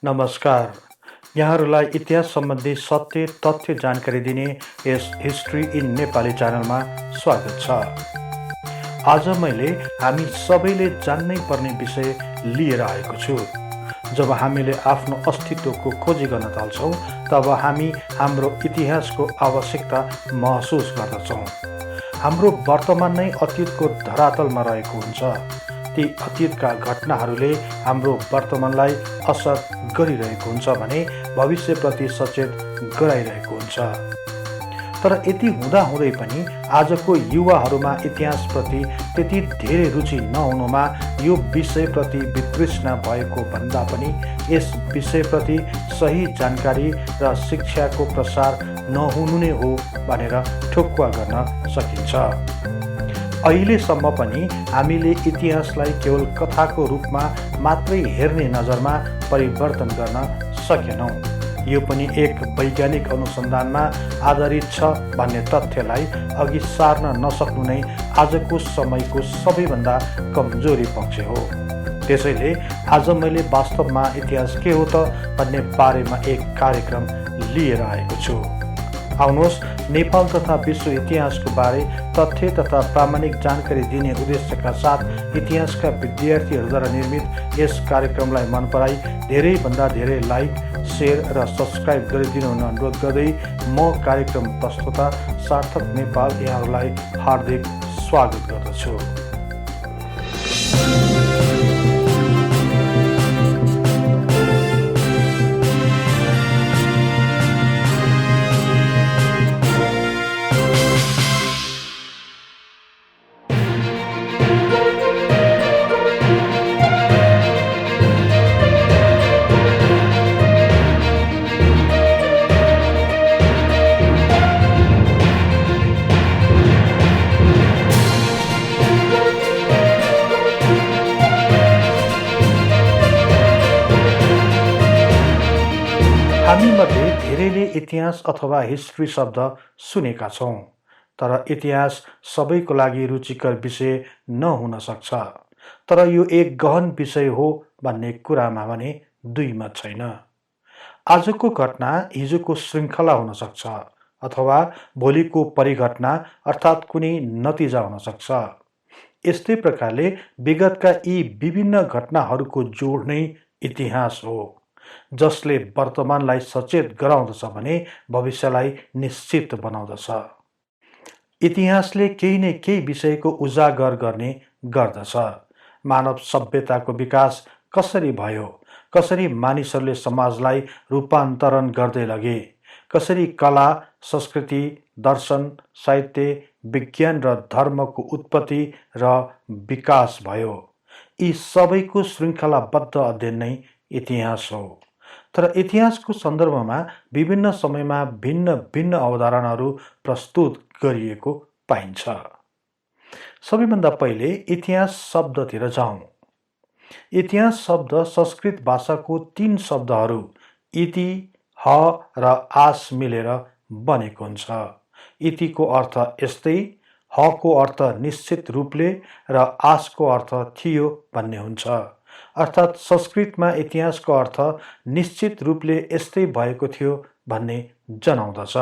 नमस्कार। यहाँहरूलाई इतिहास सम्बन्धी सत्य तथ्य जानकारी दिने यस हिस्ट्री इन नेपाली च्यानलमा स्वागत छ। आज मैले हामी सबैले जान्नै पर्ने विषय लिएर आएको छु। जब हामीले आफ्नो अस्तित्वको खोजी गर्न थाल्छौँ तब हामी हाम्रो इतिहासको आवश्यकता महसुस गर्दछौँ। हाम्रो वर्तमान नै अतीतको धरातलमा रहेको हुन्छ। ती अतीतका घटनाहरूले हाम्रो वर्तमानलाई असर गरिरहेको हुन्छ भने भविष्यप्रति सचेत गराइरहेको हुन्छ। तर यति हुँदाहुँदै पनि आजको युवाहरूमा इतिहासप्रति त्यति धेरै रुचि नहुनुमा यो विषयप्रति वितृष्णा भएको भन्दा पनि यस विषयप्रति सही जानकारी र शिक्षाको प्रसार नहुनु नै हो भनेर ठोक्वा गर्न सकिन्छ। अहिलेसम्म पनि हामीले इतिहासलाई केवल कथाको रूपमा मात्रै हेर्ने नजरमा परिवर्तन गर्न सकेनौँ। यो पनि एक वैज्ञानिक अनुसन्धानमा आधारित छ भन्ने तथ्यलाई अघि सार्न नसक्नु नै आजको समयको सबैभन्दा कमजोरी पक्ष हो। त्यसैले आज मैले वास्तवमा इतिहास के हो त भन्ने बारेमा एक कार्यक्रम लिएर आएको छु। आउनुहोस्, नेपाल तथा विश्व इतिहासको बारे तथ्य तथा प्रामाणिक जानकारी दिने उद्देश्यका साथ इतिहासका विद्यार्थीहरूद्वारा निर्मित यस कार्यक्रमलाई मन पराई धेरैभन्दा धेरै लाइक, शेयर र सब्सक्राइब गरिदिनु हुन अनुरोध गर्दै म कार्यक्रम प्रस्तोता सार्थक नेपाल यहाँहरूलाई हार्दिक स्वागत गर्दछु। हामीमध्ये धेरैले इतिहास अथवा हिस्ट्री शब्द सुनेका छौँ, तर इतिहास सबैको लागि रुचिकर विषय नहुन सक्छ। तर यो एक गहन विषय हो भन्ने कुरामा भने दुई मत छैन। आजको घटना हिजोको श्रृङ्खला हुन सक्छ अथवा भोलिको परिघटना अर्थात् कुनै नतिजा हुन सक्छ। यस्तै प्रकारले विगतका यी विभिन्न घटनाहरूको जोड नै इतिहास हो, जसले वर्तमानलाई सचेत गराउँदछ भने भविष्यलाई निश्चित बनाउँदछ। इतिहासले केही न केही विषयको उजागर गर्ने गर्दछ। मानव सभ्यताको विकास कसरी भयो, कसरी मानिसहरूले समाजलाई रूपान्तरण गर्दै लगे, कसरी कला, संस्कृति, दर्शन, साहित्य, विज्ञान र धर्मको उत्पत्ति र विकास भयो, यी सबैको श्रृङ्खलाबद्ध अध्ययन नै इतिहास हो। तर इतिहासको सन्दर्भमा विभिन्न समयमा भिन्न भिन्न अवधारणाहरू प्रस्तुत गरिएको पाइन्छ। सबैभन्दा पहिले इतिहास शब्दतिर जाउँ। इतिहास शब्द संस्कृत भाषाको तीन शब्दहरू इति, ह र आस मिलेर बनेको हुन्छ। इतिको अर्थ यस्तै, हको अर्थ निश्चित रूपले र आसको अर्थ थियो भन्ने हुन्छ। अर्थात् संस्कृतमा इतिहासको अर्थ निश्चित रूपले यस्तै भएको थियो भन्ने जनाउँदछ।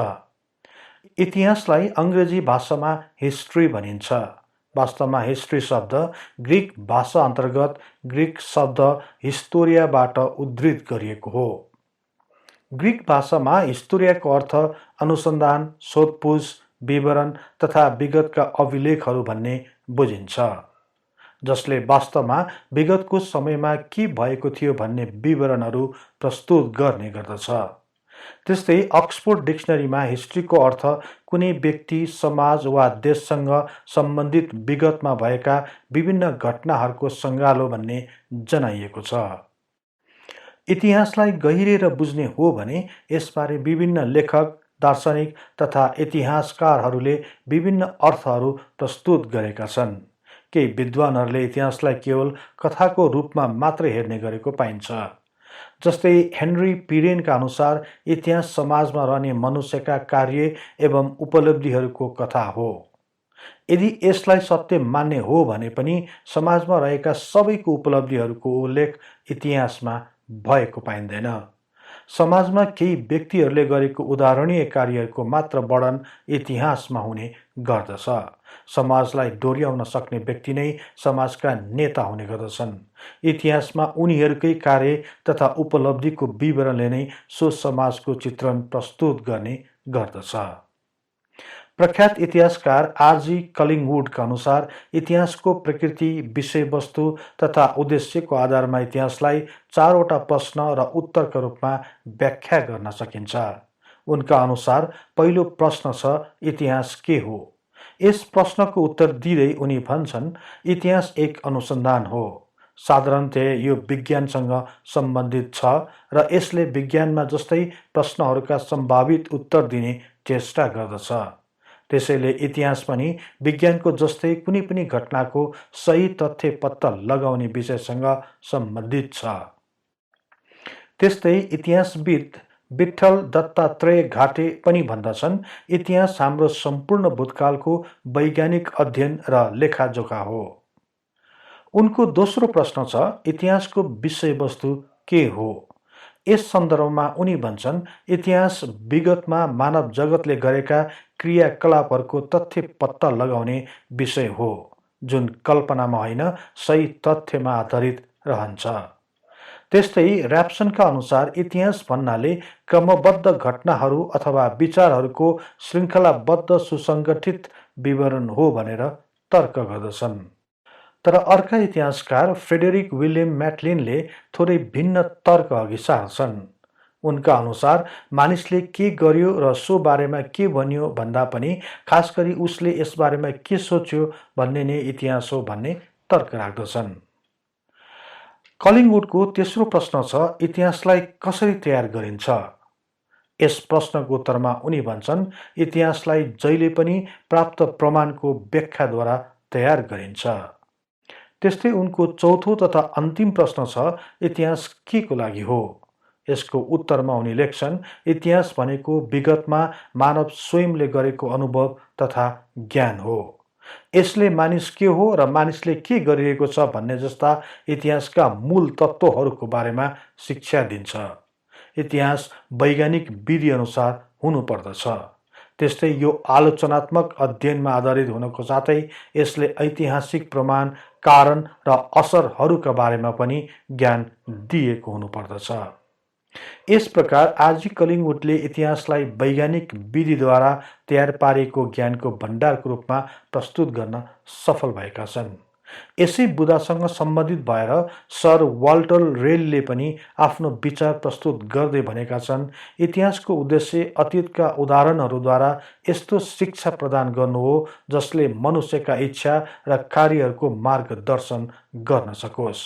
इतिहासलाई अङ्ग्रेजी भाषामा हिस्ट्री भनिन्छ। वास्तवमा हिस्ट्री शब्द ग्रिक भाषा अन्तर्गत ग्रिक शब्द हिस्टोरियाबाट उद्धृत गरिएको हो। ग्रिक भाषामा हिस्टोरियाको अर्थ अनुसन्धान, सोधपुछ, विवरण तथा विगतका अभिलेखहरू भन्ने बुझिन्छ, जसले वास्तवमा विगतको समयमा के भएको थियो भन्ने विवरणहरू प्रस्तुत गर्ने गर्दछ। त्यस्तै अक्सफोर्ड डिक्सनरीमा हिस्ट्रीको अर्थ कुनै व्यक्ति, समाज वा देशसँग सम्बन्धित विगतमा भएका विभिन्न घटनाहरूको सङ्गालो भन्ने जनाइएको छ। इतिहासलाई गहिरेर बुझ्ने हो भने यसबारे विभिन्न लेखक, दार्शनिक तथा इतिहासकारहरूले विभिन्न अर्थहरू प्रस्तुत गरेका छन्। केही विद्वानहरूले इतिहासलाई केवल कथाको रूपमा मात्रै हेर्ने गरेको पाइन्छ। जस्तै हेनरी पिरेनका अनुसार इतिहास समाजमा रहने मनुष्यका कार्य एवं उपलब्धिहरूको कथा हो। यदि यसलाई सत्य मान्ने हो भने पनि समाजमा रहेका सबैको उपलब्धिहरूको उल्लेख इतिहासमा भएको पाइँदैन। समाजमा केही व्यक्तिहरूले गरेको उदाहरणीय कार्यहरूको मात्र वर्णन इतिहासमा हुने गर्दछ। समाजलाई डोर्याउन सक्ने व्यक्ति नै समाजका नेता हुने गर्दछन्। इतिहासमा उनीहरूकै कार्य तथा उपलब्धिको विवरणले नै सो समाजको चित्रण प्रस्तुत गर्ने गर्दछ। प्रख्यात इतिहासकार आरजी कलिङवुडका अनुसार इतिहासको प्रकृति, विषयवस्तु तथा उद्देश्यको आधारमा इतिहासलाई 4वटा प्रश्न र उत्तरका रूपमा व्याख्या गर्न सकिन्छ। उनका अनुसार पहिलो प्रश्न छ, इतिहास के हो? यस प्रश्नको उत्तर दिँदै उनी भन्छन्, इतिहास एक अनुसन्धान हो। साधारणतया यो विज्ञानसँग सम्बन्धित छ र यसले विज्ञानमा जस्तै प्रश्नहरूका सम्भावित उत्तर दिने चेष्टा गर्दछ। त्यसैले इतिहास पनि विज्ञानको जस्तै कुनै पनि घटनाको सही तथ्य पत्ता लगाउने विषयसँग सम्बन्धित छ। त्यस्तै इतिहासविद विठ्ठल दत्तात्रेय घाटे पनि भन्दछन्, इतिहास हाम्रो सम्पूर्ण भूतकालको वैज्ञानिक अध्ययन र लेखाजोखा हो। उनको दोस्रो प्रश्न छ, इतिहासको विषयवस्तु के हो? यस सन्दर्भमा उनी भन्छन्, इतिहास विगतमा मानव जगतले गरेका क्रियाकलापहरूको तथ्य पत्ता लगाउने विषय हो, जुन कल्पनामा होइन सही तथ्यमा आधारित रहन्छ। त्यस्तै ऱ्याप्सनका अनुसार इतिहास भन्नाले क्रमबद्ध घटनाहरू अथवा विचारहरूको श्रृङ्खलाबद्ध सुसङ्गठित विवरण हो भनेर तर्क गर्दछन्। तर अर्का इतिहासकार फ्रेडरिक विलियम म्याटलिनले थोरै भिन्न तर्क अघि सार्छन्। उनका अनुसार मानिसले के गर्यो र सो बारेमा के भन्यो भन्दा पनि खास गरी उसले यसबारेमा के सोच्यो भन्ने नै इतिहास हो भन्ने तर्क राख्दछन्। कलिङवुडको तेस्रो प्रश्न छ, इतिहासलाई कसरी तयार गरिन्छ? यस प्रश्नको उत्तरमा उनी भन्छन्, इतिहासलाई जहिले पनि प्राप्त प्रमाणको व्याख्याद्वारा तयार गरिन्छ। त्यस्तै उनको चौथो तथा अन्तिम प्रश्न छ, इतिहास के को लागि हो? यसको उत्तरमा उनी लेख्छन्, इतिहास भनेको विगतमा मानव स्वयंले गरेको अनुभव तथा ज्ञान हो। यसले मानिस के हो र मानिसले के गरिरहेको छ भन्ने जस्ता इतिहासका मूल तत्त्वहरूको बारेमा शिक्षा दिन्छ। इतिहास वैज्ञानिक विधि अनुसार हुनुपर्दछ। त्यस्तै यो आलोचनात्मक अध्ययनमा आधारित हुनको साथै यसले ऐतिहासिक प्रमाण, कारण र असरहरूका बारेमा पनि ज्ञान दिएको हुनुपर्दछ। यस प्रकार आरजी कलिङवुडले इतिहासलाई वैज्ञानिक विधिद्वारा तयार पारिएको ज्ञानको भण्डारको रूपमा प्रस्तुत गर्न सफल भएका छन्। यसै बुदासँग सम्बन्धित भएर सर वाल्टर रेलले पनि आफ्नो विचार प्रस्तुत गर्दै भनेका छन्, इतिहासको उद्देश्य अतीतका उदाहरणहरूद्वारा यस्तो शिक्षा प्रदान गर्नु हो जसले मनुष्यका इच्छा र कार्यहरूको मार्गदर्शन गर्न सकोस्।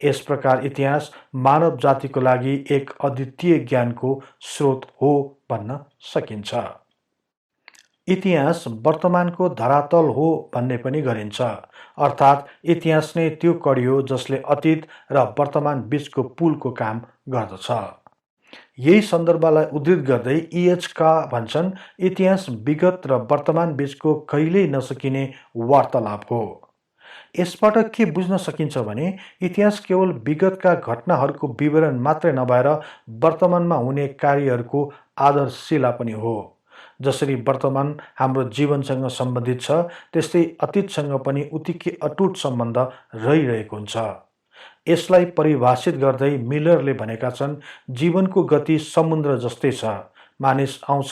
यस प्रकार इतिहास मानव जातिको लागि एक अद्वितीय ज्ञानको स्रोत हो भन्न सकिन्छ। इतिहास वर्तमानको धरातल हो भन्ने पनि गरिन्छ, अर्थात् इतिहास नै त्यो कडी हो जसले अतीत र वर्तमान बीचको पुलको काम गर्दछ। यही सन्दर्भलाई उद्धृत गर्दै E.H. का भन्छन्, इतिहास विगत र वर्तमान बीचको कहिल्यै नसकिने वार्तालाप हो। यसबाट के बुझ्न सकिन्छ भने इतिहास केवल विगतका घटनाहरूको विवरण मात्रै नभएर वर्तमानमा हुने कार्यहरूको आधारशिला पनि हो। जसरी वर्तमान हाम्रो जीवनसँग सम्बन्धित छ, त्यस्तै अतीतसँग पनि उत्तिकै अटुट सम्बन्ध रहिरहेको हुन्छ। यसलाई परिभाषित गर्दै मिलरले भनेका छन्, जीवनको गति समुद्र जस्तै छ। मानिस आउँछ,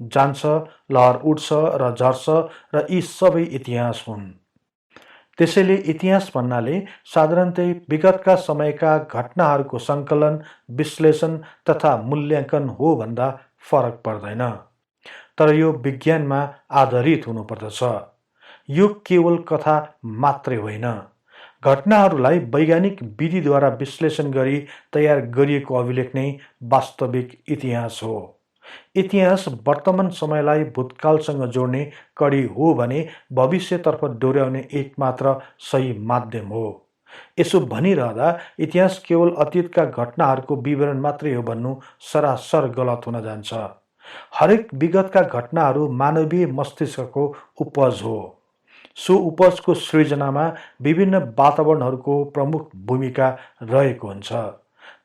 जान्छ, लहर उठ्छ र झर्छ र यी सबै इतिहास हुन्। त्यसैले इतिहास भन्नाले साधारणतया विगतका समयका घटनाहरूको सङ्कलन, विश्लेषण तथा मूल्याङ्कन हो भन्दा फरक पर्दैन। तर यो विज्ञानमा आधारित हुनुपर्दछ। यो केवल कथा मात्रै होइन। घटनाहरूलाई वैज्ञानिक विधिद्वारा विश्लेषण गरी तयार गरिएको अभिलेख नै वास्तविक इतिहास हो। इतिहास वर्तमान समयलाई भूतकालसँग जोड्ने कडी हो भने भविष्यतर्फ डोर्याउने एकमात्र सही माध्यम हो। यसो भनिरहँदा इतिहास केवल अतीतका घटनाहरूको विवरण मात्रै हो भन्नु सरासर गलत हुन जान्छ। हरेक विगतका घटनाहरू मानवीय मस्तिष्कको उपज हो। सो उपजको सृजनामा विभिन्न वातावरणहरूको प्रमुख भूमिका रहेको हुन्छ।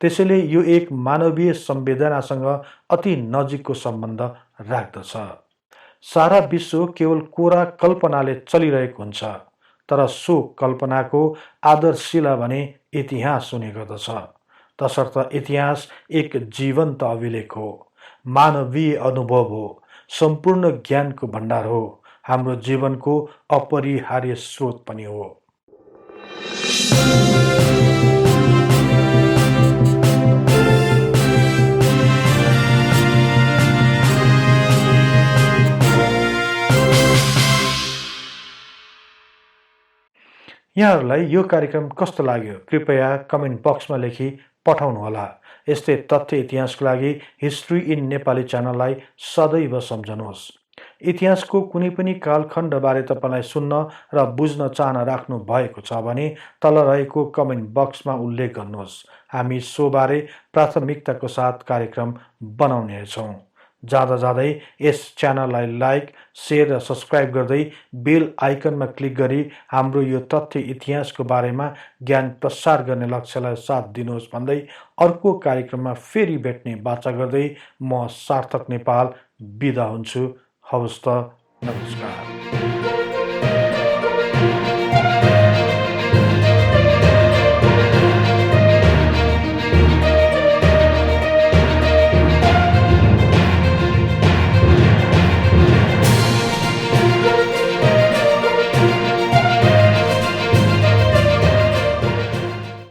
त्यसैले यो एक मानवीय संवेदनासँग अति नजिकको सम्बन्ध राख्दछ। सारा विश्व केवल कोरा कल्पनाले चलिरहेको हुन्छ, तर सो कल्पनाको आदर्शिला भने इतिहास हुने गर्दछ। तसर्थ इतिहास एक जीवन्त अभिलेख हो, मानवीय अनुभव हो, सम्पूर्ण ज्ञानको भण्डार हो, हाम्रो जीवनको अपरिहार्य स्रोत पनि हो। यहाँहरूलाई यो कार्यक्रम कस्तो लाग्यो कृपया कमेन्ट बक्समा लेखी पठाउनुहोला। यस्तै तथ्य इतिहासको लागि हिस्ट्री इन नेपाली च्यानललाई सदैव सम्झनुहोस्। इतिहासको कुनै पनि कालखण्डबारे तपाईँलाई सुन्न र बुझ्न चाहना राख्नु भएको छ भने तल रहेको कमेन्ट बक्समा उल्लेख गर्नुहोस्। हामी सोबारे प्राथमिकताको साथ कार्यक्रम बनाउनेछौँ। जाँदा जाँदै यस च्यानललाई लाइक, सेयर र सब्सक्राइब गर्दै बेल आइकनमा क्लिक गरी हाम्रो यो तथ्य इतिहासको बारेमा ज्ञान प्रसार गर्ने लक्ष्यलाई साथ दिनुहोस् भन्दै अर्को कार्यक्रममा फेरि भेट्ने बाचा गर्दै म सार्थक नेपाल बिदा हुन्छु। हवस् त, नमस्कार।